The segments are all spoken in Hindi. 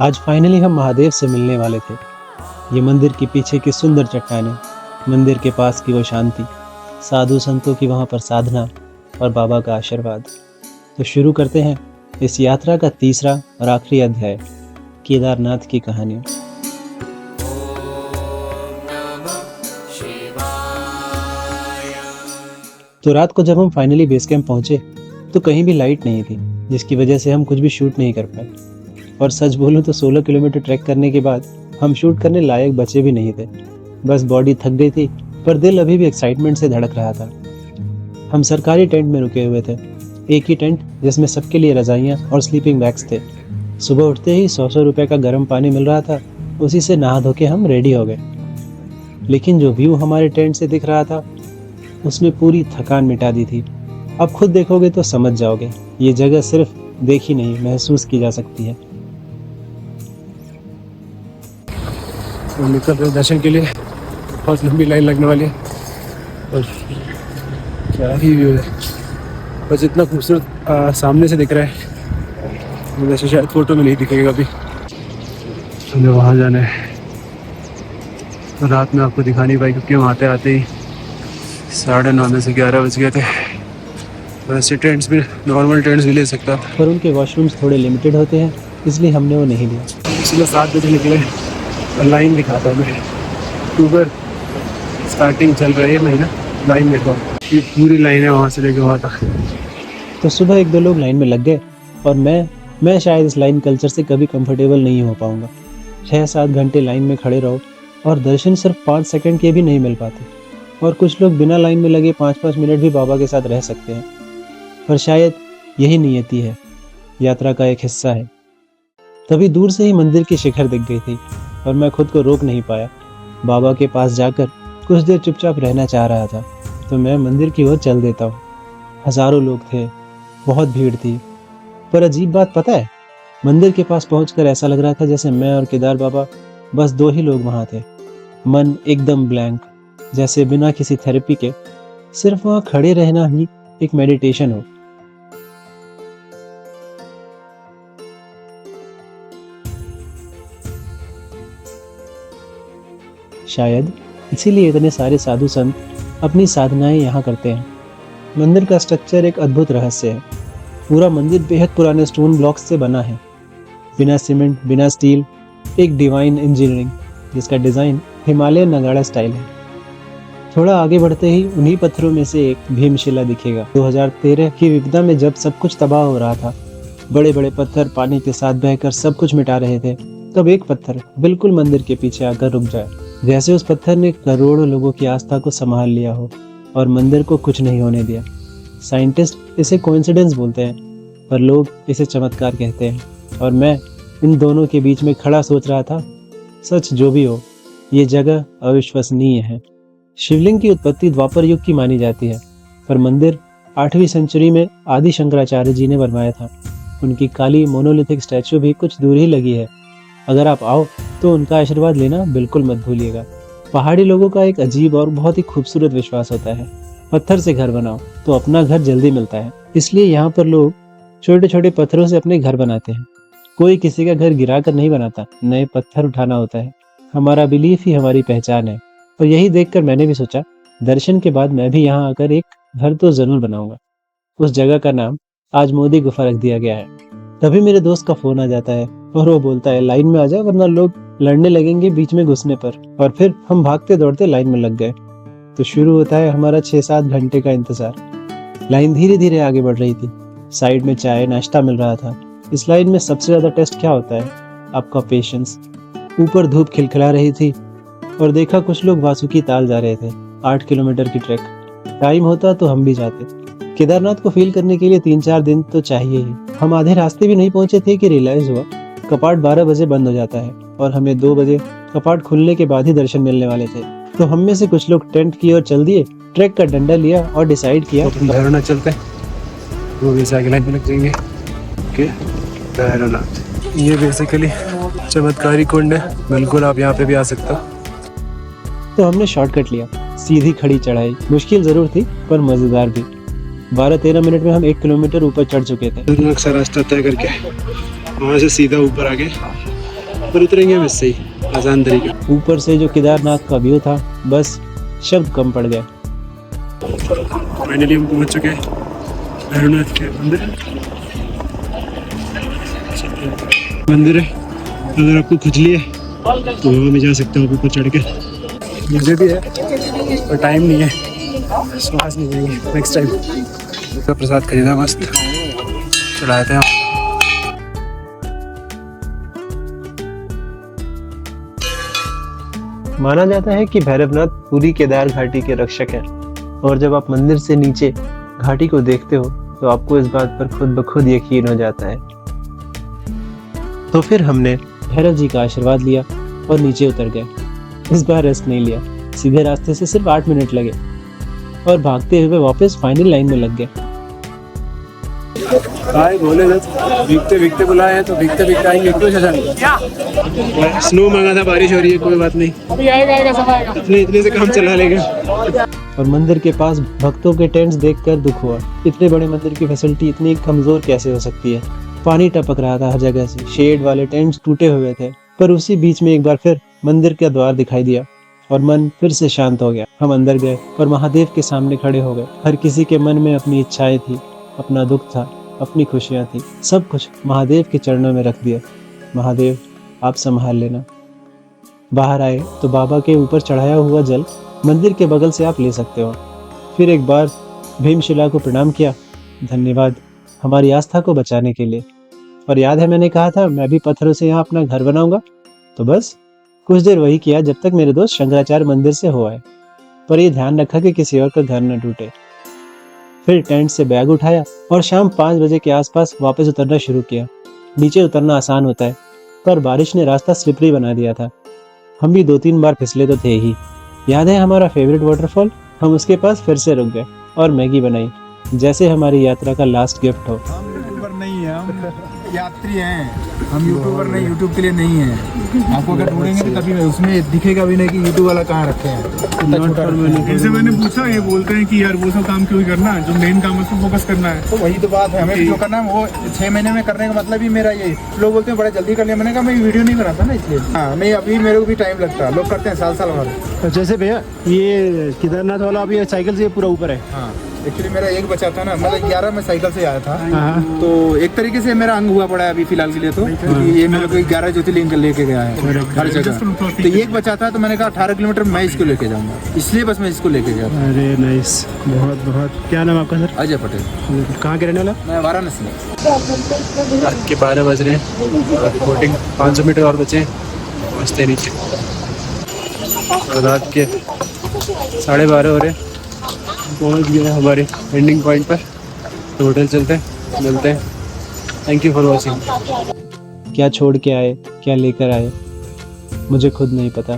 आज फाइनली हम महादेव से मिलने वाले थे। ये मंदिर के पीछे की सुंदर चट्टानें, मंदिर के पास की वो शांति, साधु संतों की वहाँ पर साधना और बाबा का आशीर्वाद। तो शुरू करते हैं इस यात्रा का तीसरा और आखिरी अध्याय, केदारनाथ की कहानी। तो रात को जब हम फाइनली बेस कैंप पहुंचे तो कहीं भी लाइट नहीं थी, जिसकी वजह से हम कुछ भी शूट नहीं कर पाए। और सच बोलूं तो 16 किलोमीटर ट्रैक करने के बाद हम शूट करने लायक बचे भी नहीं थे। बस बॉडी थक गई थी, पर दिल अभी भी एक्साइटमेंट से धड़क रहा था। हम सरकारी टेंट में रुके हुए थे, एक ही टेंट जिसमें सबके लिए रजाइयाँ और स्लीपिंग बैग्स थे। सुबह उठते ही 100 रुपए का गर्म पानी मिल रहा था, उसी से नहा धो के हम रेडी हो गए। लेकिन जो व्यू हमारे टेंट से दिख रहा था उसने पूरी थकान मिटा दी थी। अब खुद देखोगे तो समझ जाओगे, ये जगह सिर्फ देखी नहीं, महसूस की जा सकती है। तो निकल रहे दर्शन के लिए, बहुत लंबी लाइन लगने वाली है और क्या ही व्यू है। बस इतना खूबसूरत सामने से दिख रहा है, जैसे शायद फोटो में नहीं दिखेगा अभी। हमें वहाँ जाना है, तो रात में आपको दिखा नहीं पाई क्योंकि हम आते आते ही 9:30 से 11 बज गए थे। वैसे टेंट्स भी, नॉर्मल टेंट्स भी ले सकता था, पर उनके वॉशरूम्स थोड़े लिमिटेड होते हैं, इसलिए हमने वो नहीं लिया। सुबह 7 बजे निकले और लाइन दिखाता हूँ मैं। अक्टूबर स्टार्टिंग चल रही है महीना, लाइन देखो, ये पूरी लाइन है वहाँ से लेकर वहाँ तक। तो सुबह 1-2 लोग लाइन में लग गए और मैं शायद इस लाइन कल्चर से कभी कंफर्टेबल नहीं हो पाऊंगा। 6-7 घंटे लाइन में खड़े रहो और दर्शन सिर्फ 5 सेकंड के भी नहीं मिल पाते। और कुछ लोग बिना लाइन में लगे 5-5 मिनट भी बाबा के साथ रह सकते हैं। पर शायद यही नियति है, यात्रा का एक हिस्सा है। तभी दूर से ही मंदिर की शिखर दिख गई थी और मैं खुद को रोक नहीं पाया। बाबा के पास जाकर कुछ देर चुपचाप रहना चाह रहा था, तो मैं मंदिर की ओर चल देता हूँ। हजारों लोग थे, बहुत भीड़ थी। पर अजीब बात पता है, मंदिर के पास पहुंचकर ऐसा लग रहा था जैसे मैं और केदार बाबा बस 2 ही लोग वहां थे। मन एकदम ब्लैंक, जैसे बिना किसी थेरेपी के सिर्फ वहां खड़े रहना ही एक मेडिटेशन हो। शायद इसीलिए इतने सारे साधु संत अपनी साधनाएं यहाँ करते हैं। मंदिर का स्ट्रक्चर एक अद्भुत रहस्य है। पूरा मंदिर बेहद पुराने स्टोन ब्लॉक्स से बना है, बिना सीमेंट, बिना स्टील, एक डिवाइन इंजीनियरिंग जिसका डिजाइन हिमालयन नगाड़ा स्टाइल है। थोड़ा आगे बढ़ते ही उन्हीं पत्थरों में से एक भीमशिला दिखेगा। 2013 की विपदा में जब सब कुछ तबाह हो रहा था, बड़े बड़े पत्थर पानी के साथ बहकर सब कुछ मिटा रहे थे, तब एक पत्थर बिल्कुल मंदिर के पीछे आकर रुक जाए, जैसे उस पत्थर ने करोड़ों लोगों की आस्था को संभाल लिया हो और मंदिर को कुछ नहीं होने दिया। साइंटिस्ट इसे कोइंसिडेंस बोलते हैं, पर लोग इसे चमत्कार कहते हैं। और मैं इन दोनों के बीच में खड़ा सोच रहा था, सच जो भी हो, ये जगह अविश्वसनीय है। शिवलिंग की उत्पत्ति द्वापर युग की मानी जाती है, पर मंदिर 8वीं सेंचुरी में आदि शंकराचार्य जी ने बनवाया था। उनकी काली मोनोलिथिक स्टैचू भी कुछ दूर ही लगी है। अगर आप आओ तो उनका आशीर्वाद लेना बिल्कुल मत भूलिएगा। पहाड़ी लोगों का एक अजीब और बहुत ही खूबसूरत विश्वास होता है, पत्थर से घर बनाओ तो अपना घर जल्दी मिलता है। इसलिए यहाँ पर लोग छोटे छोटे पत्थरों से अपने घर बनाते हैं। कोई किसी का घर गिरा कर नहीं बनाता, नए पत्थर उठाना होता है। हमारा बिलीफ ही हमारी पहचान है। और यही देखकर मैंने भी सोचा, दर्शन के बाद मैं भी यहाँ आकर एक घर तो जरूर बनाऊंगा। उस जगह का नाम आज मोदी गुफा रख दिया गया है। तभी मेरे दोस्त का फोन आ जाता है और वो बोलता है, लाइन में आ जा वरना लोग लड़ने लगेंगे बीच में घुसने पर। और फिर हम भागते दौड़ते लाइन में लग गए। तो शुरू होता है हमारा 6-7 घंटे का इंतजार। लाइन धीरे धीरे आगे बढ़ रही थी, साइड में चाय नाश्ता मिल रहा था। इस लाइन में सबसे ज्यादा टेस्ट क्या होता है? आपका पेशेंस। ऊपर धूप खिलखिला रही थी और देखा कुछ लोग वासुकी ताल जा रहे थे। 8 किलोमीटर की ट्रैक, टाइम होता तो हम भी जाते। केदारनाथ को फील करने के लिए 3-4 दिन तो चाहिए ही। हम आधे रास्ते भी नहीं पहुंचे थे कि रियलाइज हुआ कपाट 12 बजे बंद हो जाता है और हमें 2 बजे कपाट खुलने के बाद ही दर्शन मिलने वाले थे। तो हम में से कुछ लोग टेंट की ओर चल दिए, ट्रैक का डंडा लिया और डिसाइड किया तो भैरवनाथ चलते हैं। वो वैसे आगे लाइन में लग जाएंगे। ओके, भैरवनाथ ये बेसिकली चमत्कारी कुंड है, बिल्कुल आप यहाँ पे भी आ सकते हो। तो हमने शॉर्टकट लिया, सीधी खड़ी चढ़ाई। मुश्किल जरूर थी पर मजेदार भी। 12-13 मिनट में हम 1 किलोमीटर ऊपर चढ़ चुके थे। अक्सर रास्ता तय करके वहाँ से सीधा ऊपर आके ऊपर उतरेंगे हम इससे ही आसान तरीके। ऊपर से जो केदारनाथ का व्यू था, बस शब्द कम पड़ गए। फाइनली हम पहुंच चुके हैं भैरवनाथ के मंदिर है। अगर आपको खुजली है तो हवा में जा सकते हो ऊपर चढ़ के। मुझे भी है पर टाइम नहीं है, श्वास नहीं जाएंगे। नेक्स्ट टाइम तो प्रसाद खरीदा, मस्त चढ़ाते हैं। माना जाता है कि भैरवनाथ पूरी केदार घाटी के रक्षक हैं, और जब आप मंदिर से नीचे घाटी को देखते हो तो आपको इस बात पर खुद ब खुद यकीन हो जाता है। तो फिर हमने भैरव जी का आशीर्वाद लिया और नीचे उतर गए। इस बार रेस्ट नहीं लिया, सीधे रास्ते से सिर्फ 8 मिनट लगे और भागते हुए वापस फाइनल लाइन में लग गए। भाई बोले ना भीगते भीगते बुलाए हैं तो भीगते भीगते आएंगे। क्यों शशांक? स्नो मांगा था, बारिश हो रही है, कोई बात नहीं, अभी आएगा सब आएगा, इतने से काम चला लेगा। और मंदिर के पास भक्तों के टेंट्स देखकर दुख हुआ। इतने बड़े मंदिर की फैसिलिटी इतनी कमजोर कैसे हो सकती है। पानी टपक रहा था हर जगह से, शेड वाले टेंट्स टूटे हुए थे। पर उसी बीच में एक बार फिर मंदिर का द्वार दिखाई दिया और मन फिर से शांत हो गया। हम अंदर गए और महादेव के सामने खड़े हो गए। हर किसी के मन में अपनी इच्छाएं थी, अपना दुख था, अपनी खुशियां थी, सब कुछ महादेव के चरणों में रख दिया। महादेव आप संभाल लेना। बाहर आए तो बाबा के ऊपर चढ़ाया हुआ जल मंदिर के बगल से आप ले सकते हो। फिर एक बार भीमशिला को प्रणाम किया, धन्यवाद हमारी आस्था को बचाने के लिए। और याद है मैंने कहा था मैं भी पत्थरों से यहाँ अपना घर बनाऊंगा, तो बस कुछ देर वही किया जब तक मेरे दोस्त शंकराचार्य मंदिर से हो आए। पर ये ध्यान रखा कि किसी और का घर न टूटे। फिर टेंट से बैग उठाया और शाम 5 बजे के आसपास वापस उतरना शुरू किया। नीचे उतरना आसान होता है, पर बारिश ने रास्ता स्लिपरी बना दिया था। हम भी 2-3 बार फिसले तो थे ही। याद है हमारा फेवरेट वाटरफॉल, हम उसके पास फिर से रुक गए और मैगी बनाई, जैसे हमारी यात्रा का लास्ट गिफ्ट हो। हम यूट्यूबर नहीं है, हम यात्री हैं। हम यूट्यूबर नहीं, यूट्यूब के लिए नहीं है। आपको अगर ढूंढेंगे तो कभी उसमें दिखेगा भी नहीं कि यूट्यूब वाला कहाँ रखे हैं। इनसे मैंने पूछा, ये बोलते हैं कि यार वो सब काम क्यों करना, जो मेन काम है उस पर फोकस करना है। तो वही तो बात है, हमें जो करना है वो 6 महीने में करने का मतलब ही मेरा ये। लोग बोलते हैं बड़ा जल्दी कर लिया, मैंने कहा मैं वीडियो नहीं बनाता ना इसलिए। हाँ नहीं, अभी मेरे को भी टाइम लगता है, लोग करते हैं साल भर। जैसे भैया ये केदारनाथ वाला अभी साइकिल से पूरा ऊपर है। हाँ एक्चुअली मेरा एक बचा था ना, मतलब 11 में साइकिल से आया था। हाँ। तो एक तरीके से मेरा अंग हुआ पड़ा है अभी फिलहाल के लिए तो, क्योंकि ये मेरे को 11 ज्योतिर्लिंग लेके गया है हर जगह। तो एक बचा था तो मैंने कहा 18 किलोमीटर मैं इसको लेके जाऊंगा, इसलिए बस मैं इसको लेके गया। अरे नाइस, बहुत बहुत। क्या नाम आपका सर? अजय पटेल। कहाँ के रहने वाला? मैं वाराणसी में। रात के 12 बज रहे हैं, रिपोर्टिंग 500 मीटर और बचे हैं, पहुँचते नीचे। और रात के 12:30 हो रहे हैं, पहुँच गए हमारे एंडिंग पॉइंट पर। तो होटल चलते हैं, मिलते हैं। Thank you for watching. क्या छोड़ के आए, क्या लेकर आए, मुझे खुद नहीं पता।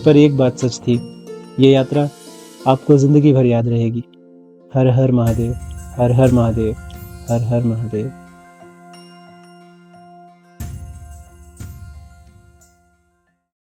पर एक बात सच थी, ये यात्रा आपको जिंदगी भर याद रहेगी। हर हर महादेव, हर हर महादेव, हर हर महादेव।